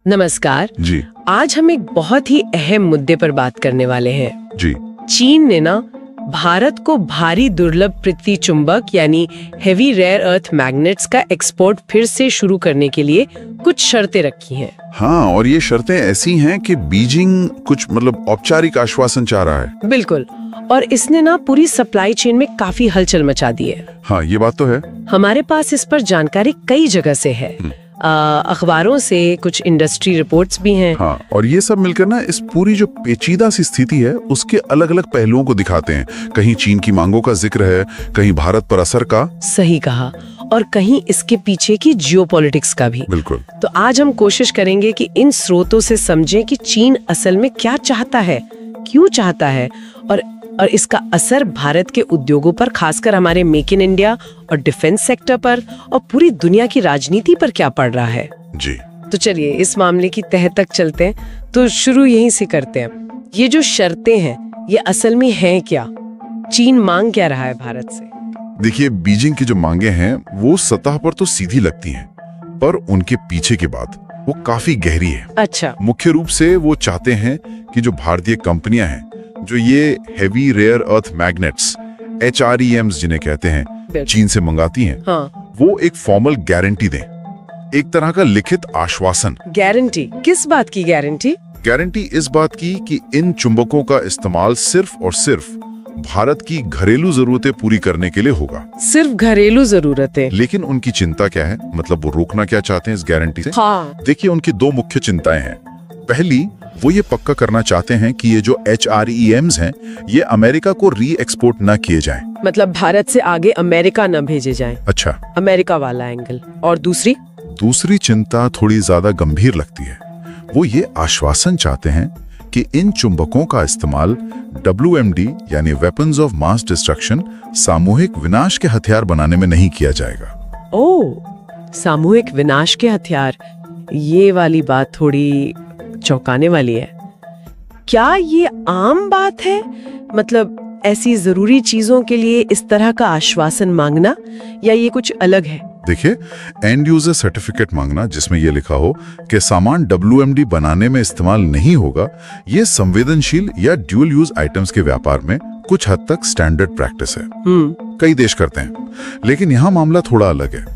नमस्कार जी। आज हम एक बहुत ही अहम मुद्दे पर बात करने वाले हैं। जी। चीन ने ना भारत को भारी दुर्लभ पृथ्वी चुंबक यानी हेवी रेयर अर्थ मैग्नेट्स का एक्सपोर्ट फिर से शुरू करने के लिए कुछ शर्तें रखी हैं। हाँ, और ये शर्तें ऐसी हैं कि बीजिंग कुछ औपचारिक आश्वासन चाह रहा है। बिल्कुल, और इसने ना पूरी सप्लाई चेन में काफी हलचल मचा दी है। हाँ, ये बात तो है। हमारे पास इस पर जानकारी कई जगह से है, अखबारों से, कुछ इंडस्ट्री रिपोर्ट्स भी हैं। हाँ, और ये सब मिलकर ना इस पूरी जो पेचीदा सी स्थिति है उसके अलग अलग पहलुओं को दिखाते हैं। कहीं चीन की मांगों का जिक्र है, कहीं भारत पर असर का। सही कहा, और कहीं इसके पीछे की जियोपॉलिटिक्स का भी। बिल्कुल। तो आज हम कोशिश करेंगे कि इन स्रोतों से समझें कि चीन असल में क्या चाहता है, क्यों चाहता है, और इसका असर भारत के उद्योगों पर, खासकर हमारे मेक इन इंडिया और डिफेंस सेक्टर पर, और पूरी दुनिया की राजनीति पर क्या पड़ रहा है। जी। तो चलिए इस मामले की तह तक चलते हैं। तो शुरू यहीं से करते हैं। ये जो शर्तें हैं ये असल में हैं क्या? चीन मांग क्या रहा है भारत से? देखिए, बीजिंग की जो मांगे हैं वो सतह पर तो सीधी लगती हैं, पर उनके पीछे की बात वो काफी गहरी है। अच्छा। मुख्य रूप से वो चाहते हैं कि जो भारतीय कंपनियां हैं जो ये heavy rare earth magnets HREMs जिन्हें कहते हैं चीन से मंगाती हैं, हाँ। वो एक फॉर्मल गारंटी दें, एक तरह का लिखित आश्वासन। गारंटी? किस बात की गारंटी? गारंटी इस बात की कि इन चुंबकों का इस्तेमाल सिर्फ और सिर्फ भारत की घरेलू जरूरतें पूरी करने के लिए होगा। सिर्फ घरेलू जरूरतें? लेकिन उनकी चिंता क्या है, मतलब वो रोकना क्या चाहते हैं इस गारंटी से? हाँ। देखिए, उनकी दो मुख्य चिंताएं हैं। पहली, वो ये पक्का करना चाहते हैं कि ये जो HREMs हैं ये अमेरिका को री एक्सपोर्ट न किए जाएं। मतलब भारत से आगे अमेरिका न भेजे जाएं। अच्छा, अमेरिका वाला एंगल। और दूसरी चिंता थोड़ी ज्यादा गंभीर लगती है। वो ये आश्वासन चाहते हैं कि इन चुंबकों का इस्तेमाल WMD यानी वेपन्स ऑफ मास डिस्ट्रक्शन, सामूहिक विनाश के हथियार बनाने में नहीं किया जाएगा। ओह, सामूहिक विनाश के हथियार, ये वाली बात थोड़ी चौंकाने वाली है। क्या ये आम बात है, मतलब ऐसी जरूरी चीजों के लिए इस तरह का आश्वासन मांगना, या ये कुछ अलग है? देखिए, एंड यूजर सर्टिफिकेट मांगना जिसमें ये लिखा हो कि सामान WMD बनाने में इस्तेमाल नहीं होगा, ये संवेदनशील या ड्यूल यूज आइटम्स के व्यापार में कुछ हद तक स्टैंडर्ड प्रैक्टिस है। कई देश करते हैं, लेकिन यहाँ मामला थोड़ा अलग है।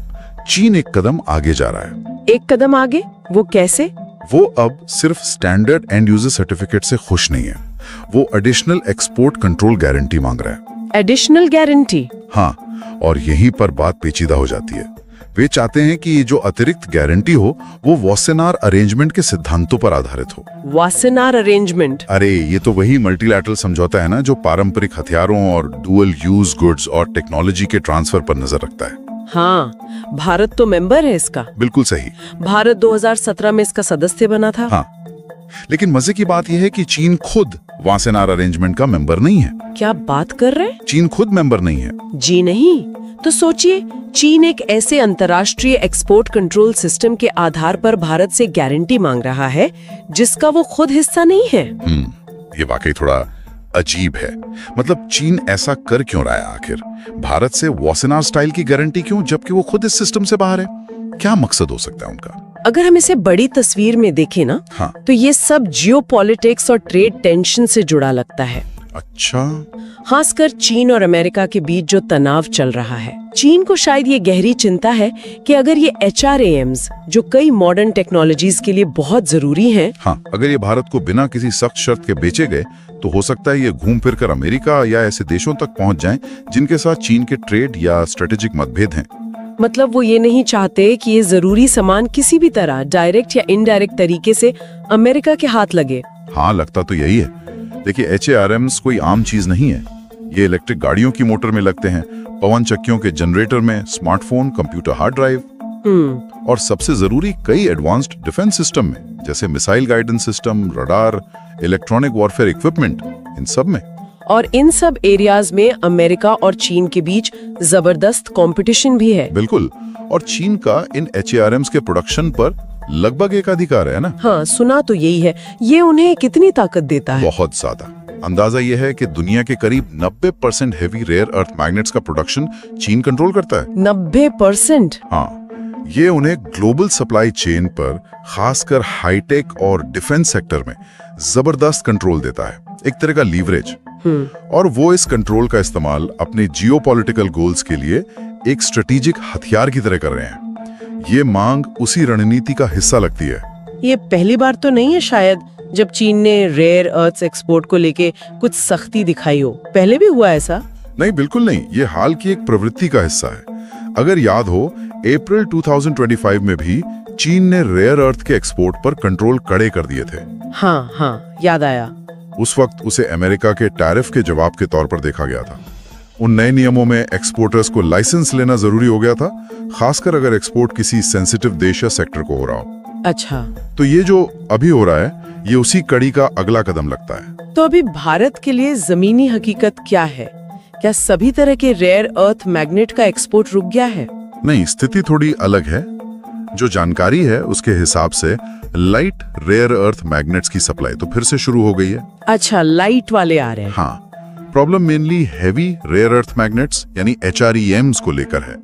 चीन एक कदम आगे जा रहा है। एक कदम आगे? वो कैसे? वो अब सिर्फ स्टैंडर्ड एंड यूजर सर्टिफिकेट से खुश नहीं है, वो एडिशनल एक्सपोर्ट कंट्रोल गारंटी मांग रहा है। Additional guarantee? हाँ, और यहीं पर बात पेचीदा हो जाती है। वे चाहते हैं कि जो अतिरिक्त गारंटी हो वो वासेनार अरेंजमेंट के सिद्धांतों पर आधारित हो। Wassenaar arrangement? अरे, ये तो वही मल्टीलैटरल समझौता है ना, जो पारंपरिक हथियारों और डुअल यूज गुड्स और टेक्नोलॉजी के ट्रांसफर पर नजर रखता है। हाँ, भारत तो मेंबर है इसका। बिल्कुल सही। भारत 2017 में इसका सदस्य बना था। हाँ, लेकिन मजे की बात यह है कि चीन खुद वासेनार अरेंजमेंट का मेंबर नहीं है। क्या बात कर रहे हैं? चीन खुद मेंबर नहीं है। जी नहीं, तो सोचिए, चीन एक ऐसे अंतर्राष्ट्रीय एक्सपोर्ट कंट्रोल सिस्टम के आधार पर भारत से गारंटी मांग रहा है जिसका वो खुद हिस्सा नहीं है। ये वाकई थोड़ा अजीब है। मतलब चीन ऐसा कर क्यों रहा है आखिर? भारत से वासेनार स्टाइल की गारंटी क्यों, जबकि वो खुद इस सिस्टम से बाहर है? क्या मकसद हो सकता है उनका? अगर हम इसे बड़ी तस्वीर में देखें ना, हाँ, तो ये सब जियोपॉलिटिक्स और ट्रेड टेंशन से जुड़ा लगता है। अच्छा। खासकर चीन और अमेरिका के बीच जो तनाव चल रहा है। चीन को शायद ये गहरी चिंता है कि अगर ये HRAMs, जो कई मॉडर्न टेक्नोलॉजीज के लिए बहुत जरूरी हैं, हाँ, अगर ये भारत को बिना किसी सख्त शर्त के बेचे गए तो हो सकता है ये घूम फिर कर अमेरिका या ऐसे देशों तक पहुंच जाएं जिनके साथ चीन के ट्रेड या स्ट्रेटेजिक मतभेद हैं। मतलब वो ये नहीं चाहते कि ये जरूरी सामान किसी भी तरह डायरेक्ट या इनडायरेक्ट तरीके से अमेरिका के हाथ लगे। हाँ, लगता तो यही है। देखिए, HRMs कोई आम चीज नहीं है। ये इलेक्ट्रिक गाड़ियों की मोटर में लगते हैं, पवन चक्कियों के जनरेटर में, स्मार्टफोन, कंप्यूटर हार्ड ड्राइव, और सबसे जरूरी कई एडवांस्ड डिफेंस सिस्टम में, जैसे missile guidance system, radar, electronic warfare equipment, इन सब में। और इन सब एरियाज में अमेरिका और चीन के बीच जबरदस्त कंपटीशन भी है। बिल्कुल, और चीन का इन HRMs के प्रोडक्शन पर लगभग एक अधिकार है ना। हाँ, सुना तो यही है। ये उन्हें कितनी ताकत देता है? बहुत ज्यादा। अंदाजा यह है कि दुनिया के करीब 90% हेवी रेयर अर्थ मैग्नेट्स का प्रोडक्शन चीन कंट्रोल करता है। 90%? हाँ, ये उन्हें ग्लोबल सप्लाई चेन पर, खासकर हाईटेक और डिफेंस सेक्टर में जबरदस्त कंट्रोल देता है, एक तरह का लीवरेज। और वो इस कंट्रोल का इस्तेमाल अपने जियोपॉलिटिकल गोल्स के लिए एक स्ट्रेटेजिक हथियार की तरह कर रहे हैं। ये मांग उसी रणनीति का हिस्सा लगती है। ये पहली बार तो नहीं है शायद जब चीन ने रेयर अर्थ्स एक्सपोर्ट को लेके कुछ सख्ती दिखाई हो। पहले भी हुआ ऐसा? नहीं, बिल्कुल नहीं। ये हाल की एक प्रवृत्ति का हिस्सा है। अगर याद हो, अप्रैल 2025 में भी चीन ने रेयर अर्थ के एक्सपोर्ट पर कंट्रोल कड़े कर दिए थे। हाँ, याद आया। उस वक्त उसे अमेरिका के टैरिफ के जवाब के तौर पर देखा गया था। उन नए नियमों में एक्सपोर्टर्स को लाइसेंस लेना जरूरी हो गया था, खासकर अगर एक्सपोर्ट किसी सेंसिटिव देश या सेक्टर को हो रहा हो। अच्छा, तो ये जो अभी हो रहा है, ये उसी कड़ी का अगला कदम लगता है। तो अभी भारत के लिए जमीनी हकीकत क्या है? क्या सभी तरह के रेयर अर्थ मैग्नेट का एक्सपोर्ट रुक गया है? नहीं, स्थिति थोड़ी अलग है। जो जानकारी है उसके हिसाब से लाइट रेयर अर्थ मैग्नेट्स की सप्लाई तो फिर से शुरू हो गई है। अच्छा, लाइट वाले आ रहे हैं। हाँ, problem mainly heavy rare earth magnets यानी HREMs को लेकर है।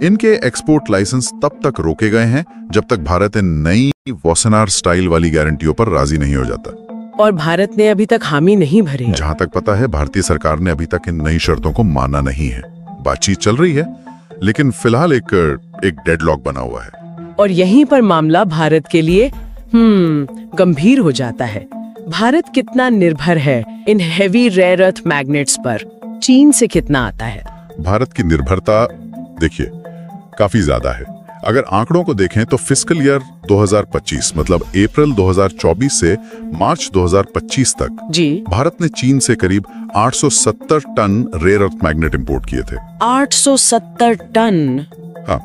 इनके एक्सपोर्ट लाइसेंस तब तक रोके गए हैं जब तक भारत इन नई वॉसेनार स्टाइल वाली गारंटियों पर राजी नहीं हो जाता। और भारत ने अभी तक हामी नहीं भरी। जहां तक पता है, भारतीय सरकार ने अभी तक इन नई शर्तों को माना नहीं है। बातचीत चल रही है, लेकिन फिलहाल एक डेडलॉक बना हुआ है। और यहीं पर मामला भारत के लिए गंभीर हो जाता है। भारत कितना निर्भर है in heavy rare earth magnets पर? चीन से कितना आता है? भारत की निर्भरता देखिए काफी ज्यादा है। अगर आंकड़ों को देखें तो फिस्कल ईयर 2025 मतलब अप्रैल 2024 से मार्च 2025 तक जी, भारत ने चीन से करीब 870 ton rare earth magnet import किए थे। 870 टन? हाँ,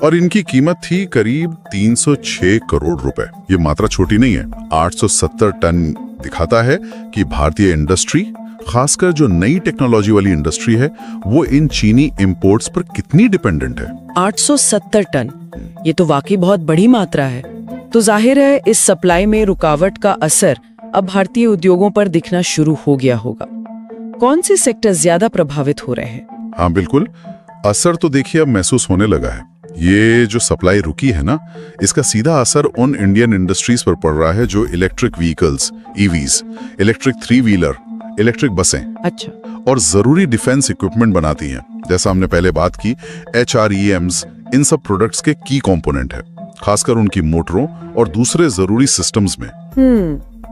और इनकी कीमत थी करीब 306 करोड़ रुपए। ये मात्रा छोटी नहीं है। 870 टन दिखाता है कि भारतीय इंडस्ट्री, खासकर जो नई टेक्नोलॉजी वाली इंडस्ट्री है, वो इन चीनी इंपोर्ट्स पर कितनी डिपेंडेंट है। 870 टन, ये तो वाकई बहुत बड़ी मात्रा है। तो जाहिर है इस सप्लाई में रुकावट का असर अब भारतीय उद्योगों पर दिखना शुरू हो गया होगा। कौन से सेक्टर ज्यादा प्रभावित हो रहे हैं? हाँ बिल्कुल, असर तो देखिए अब महसूस होने लगा है। ये जो सप्लाई रुकी है ना, इसका सीधा असर उन इंडियन इंडस्ट्रीज पर पड़ रहा है जो electric vehicles, EVs, electric 3 wheeler, electric बसें, अच्छा, और जरूरी डिफेंस इक्विपमेंट बनाती हैं। जैसा हमने पहले बात की, HREMs इन सब प्रोडक्ट्स के की कंपोनेंट है, खासकर उनकी मोटरों और दूसरे जरूरी सिस्टम्स में।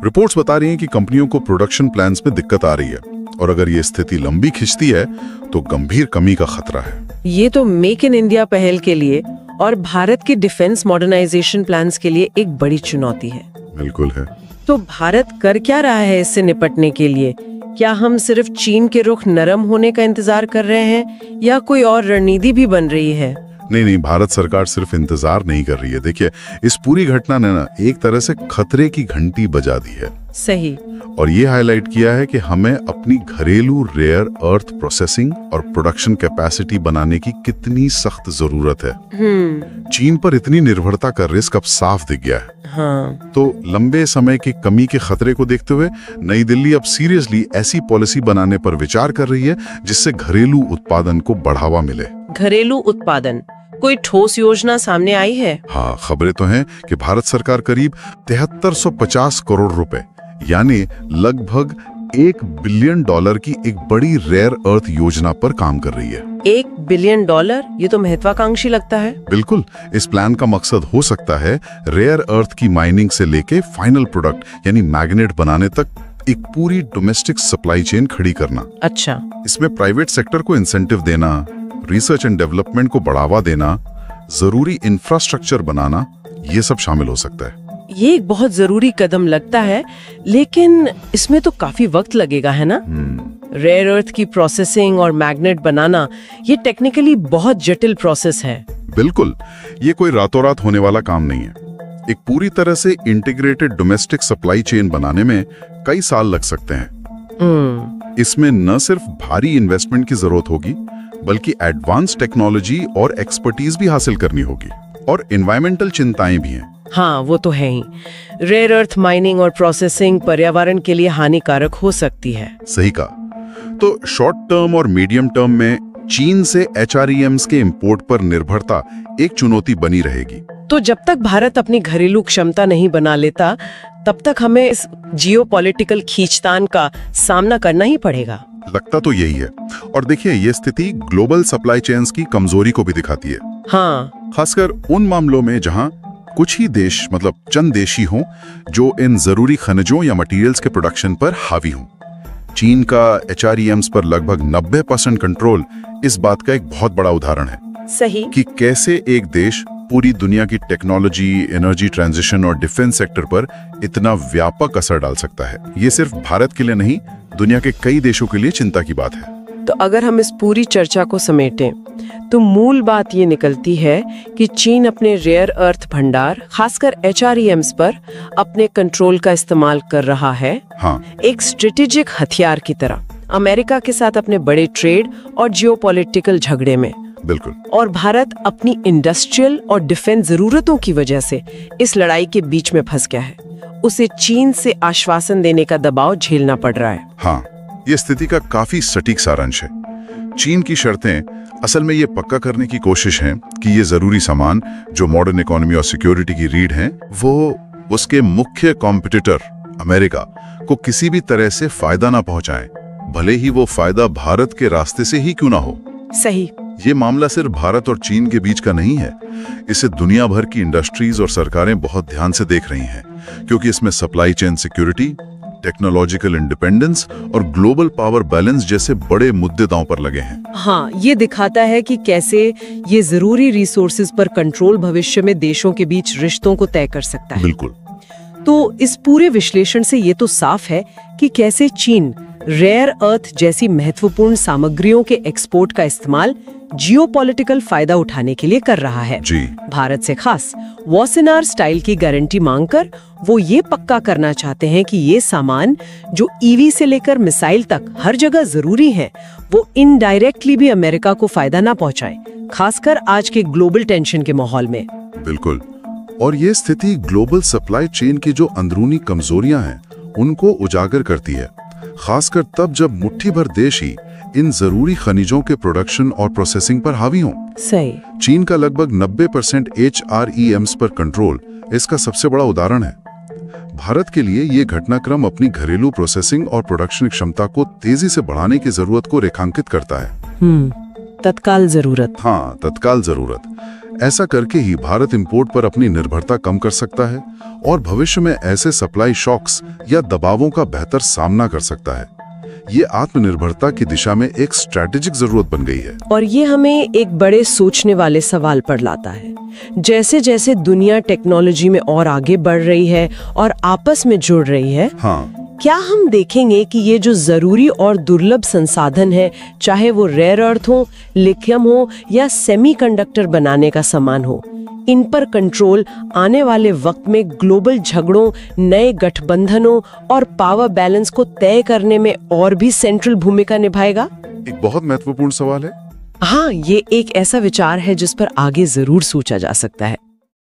रिपोर्ट्स बता रही हैं कि कंपनियों को प्रोडक्शन प्लान्स में दिक्कत आ रही है, और अगर ये स्थिति लंबी खिंचती है तो गंभीर कमी का खतरा है। ये तो मेक इन इंडिया पहल के लिए और भारत के डिफेंस मॉडर्नाइजेशन प्लान्स के लिए एक बड़ी चुनौती है। बिल्कुल है। तो भारत कर क्या रहा है इससे निपटने के लिए? क्या हम सिर्फ चीन के रुख नरम होने का इंतजार कर रहे हैं या कोई और रणनीति भी बन रही है? नहीं, भारत सरकार सिर्फ इंतजार नहीं कर रही है। देखिए, इस पूरी घटना ने ना एक तरह से खतरे की घंटी बजा दी है। सही। और ये हाईलाइट किया है कि हमें अपनी घरेलू रेयर अर्थ प्रोसेसिंग और प्रोडक्शन कैपेसिटी बनाने की कितनी सख्त जरूरत है। चीन पर इतनी निर्भरता का रिस्क अब साफ दिख गया है। हाँ। तो लंबे समय की कमी के खतरे को देखते हुए नई दिल्ली अब सीरियसली ऐसी पॉलिसी बनाने पर विचार कर रही है जिससे घरेलू उत्पादन को बढ़ावा मिले। घरेलू उत्पादन, कोई ठोस योजना सामने आई है? हाँ, खबरें तो हैं कि भारत सरकार करीब 7350 करोड़ रुपए यानी लगभग $1 बिलियन की एक बड़ी रेयर अर्थ योजना पर काम कर रही है। $1 बिलियन? ये तो महत्वाकांक्षी लगता है। बिल्कुल, इस प्लान का मकसद हो सकता है रेयर अर्थ की माइनिंग से लेके फाइनल प्रोडक्ट यानी मैग्नेट बनाने तक एक पूरी डोमेस्टिक सप्लाई चेन खड़ी करना। अच्छा। इसमें प्राइवेट सेक्टर को इंसेंटिव देना, रिसर्च एंड डेवलपमेंट को बढ़ावा देना, जरूरी इंफ्रास्ट्रक्चर बनाना, ये सब शामिल हो सकता है। ये एक बहुत जरूरी कदम लगता है, लेकिन इसमें तो काफी वक्त लगेगा, है ना? रेयर अर्थ की प्रोसेसिंग और मैग्नेट बनाना, ये टेक्निकली बहुत जटिल प्रोसेस है। बिल्कुल, ये कोई रातों रात होने वाला काम नहीं है। एक पूरी तरह से इंटीग्रेटेड डोमेस्टिक सप्लाई चेन बनाने में कई साल लग सकते हैं। इसमें न सिर्फ भारी इन्वेस्टमेंट की जरूरत होगी, बल्कि एडवांस टेक्नोलॉजी और एक्सपर्टीज भी हासिल करनी होगी, और एनवायरमेंटल चिंताएं भी हैं। हाँ, वो तो है ही। रेयर अर्थ माइनिंग और प्रोसेसिंग पर्यावरण के लिए हानिकारक हो सकती है। सही कहा। तो शॉर्ट टर्म और मीडियम टर्म में चीन से HREMs के इंपोर्ट पर निर्भरता एक चुनौती बनी रहेगी। तो जब तक भारत अपनी घरेलू क्षमता नहीं बना लेता, तब तक हमें इस जियोपॉलिटिकल खींचतान का सामना करना ही पड़ेगा। लगता तो यही है। और देखिए, ये स्थिति ग्लोबल सप्लाई चेन्स की कमजोरी को भी दिखाती है। हाँ, खासकर उन मामलों में जहां कुछ ही देश, मतलब चंद देश ही हों, जो इन जरूरी खनिजों या मटेरियल्स के प्रोडक्शन पर हावी हों। चीन का HREMs पर लगभग 90% कंट्रोल इस बात का एक बहुत बड़ा उदाहरण है। सही। कि कैसे एक देश पूरी दुनिया की टेक्नोलॉजी, एनर्जी ट्रांजिशन और डिफेंस सेक्टर पर इतना व्यापक असर डाल सकता है। ये सिर्फ भारत के लिए नहीं, दुनिया के कई देशों के लिए चिंता की बात है। तो अगर हम इस पूरी चर्चा को समेटें, तो मूल बात ये निकलती है कि चीन अपने रेयर अर्थ भंडार, खासकर HREMs पर अपने कंट्रोल का इस्तेमाल कर रहा है। हाँ। एक स्ट्रेटेजिक हथियार की तरह, अमेरिका के साथ अपने बड़े ट्रेड और जियोपॉलिटिकल झगड़े में। बिल्कुल। और भारत अपनी इंडस्ट्रियल और डिफेंस जरूरतों की वजह से इस लड़ाई के बीच में फंस गया है। उसे चीन से आश्वासन देने का दबाव झेलना पड़ रहा है। हाँ, ये स्थिति का काफी सटीक सारांश है। चीन की शर्तें असल में ये पक्का करने की कोशिश है कि ये जरूरी सामान जो मॉडर्न इकोनॉमी और सिक्योरिटी की रीढ़ हैं, वो उसके मुख्य कॉम्पिटिटर अमेरिका को किसी भी तरह से फायदा ना पहुंचाएं, भले ही वो फायदा भारत के रास्ते से ही क्यों ना हो। सही। ये मामला सिर्फ भारत और चीन के बीच का नहीं है। इसे दुनिया भर की इंडस्ट्रीज और सरकारें बहुत ध्यान से देख रही हैं, क्योंकि इसमें supply chain security, technological independence और ग्लोबल पावर बैलेंस जैसे बड़े मुद्दे दांव पर लगे हैं। हाँ, ये दिखाता है कि कैसे ये जरूरी रिसोर्सेज पर कंट्रोल भविष्य में देशों के बीच रिश्तों को तय कर सकता है। बिल्कुल। तो इस पूरे विश्लेषण से ये तो साफ है कि कैसे चीन रेयर अर्थ जैसी महत्वपूर्ण सामग्रियों के एक्सपोर्ट का इस्तेमाल जियोपॉलिटिकल फायदा उठाने के लिए कर रहा है। जी। भारत से खास वॉसिनार स्टाइल की गारंटी मांगकर वो ये पक्का करना चाहते हैं कि ये सामान जो ईवी से लेकर मिसाइल तक हर जगह जरूरी है, वो इनडायरेक्टली भी अमेरिका को फायदा ना पहुंचाए, खासकर आज के ग्लोबल टेंशन के माहौल में। बिल्कुल। और ये स्थिति ग्लोबल सप्लाई चेन की जो अंदरूनी कमजोरियां हैं, उनको उजागर करती है, खासकर तब जब मुट्ठी भर देश ही इन जरूरी खनिजों के प्रोडक्शन और प्रोसेसिंग पर हावी हों। सही। चीन का लगभग 90% HREMs पर कंट्रोल इसका सबसे बड़ा उदाहरण है। भारत के लिए ये घटनाक्रम अपनी घरेलू प्रोसेसिंग और प्रोडक्शन क्षमता को तेजी से बढ़ाने की जरूरत को रेखांकित करता है। तत्काल जरूरत। हाँ, तत्काल जरूरत। ऐसा करके ही भारत इंपोर्ट पर अपनी निर्भरता कम कर सकता है और भविष्य में ऐसे सप्लाई शॉक्स या दबावों का बेहतर सामना कर सकता है। ये आत्मनिर्भरता की दिशा में एक स्ट्रैटेजिक जरूरत बन गई है। और ये हमें एक बड़े सोचने वाले सवाल पर लाता है। जैसे जैसे दुनिया टेक्नोलॉजी में और आगे बढ़ रही है और आपस में जुड़ रही है, हाँ, क्या हम देखेंगे कि ये जो जरूरी और दुर्लभ संसाधन है, चाहे वो रेयर अर्थ हो, लिथियम हो या सेमीकंडक्टर बनाने का सामान हो, इन पर कंट्रोल आने वाले वक्त में ग्लोबल झगड़ों, नए गठबंधनों और पावर बैलेंस को तय करने में और भी सेंट्रल भूमिका निभाएगा? एक बहुत महत्वपूर्ण सवाल है। हाँ, ये एक ऐसा विचार है जिस पर आगे जरूर सोचा जा सकता है।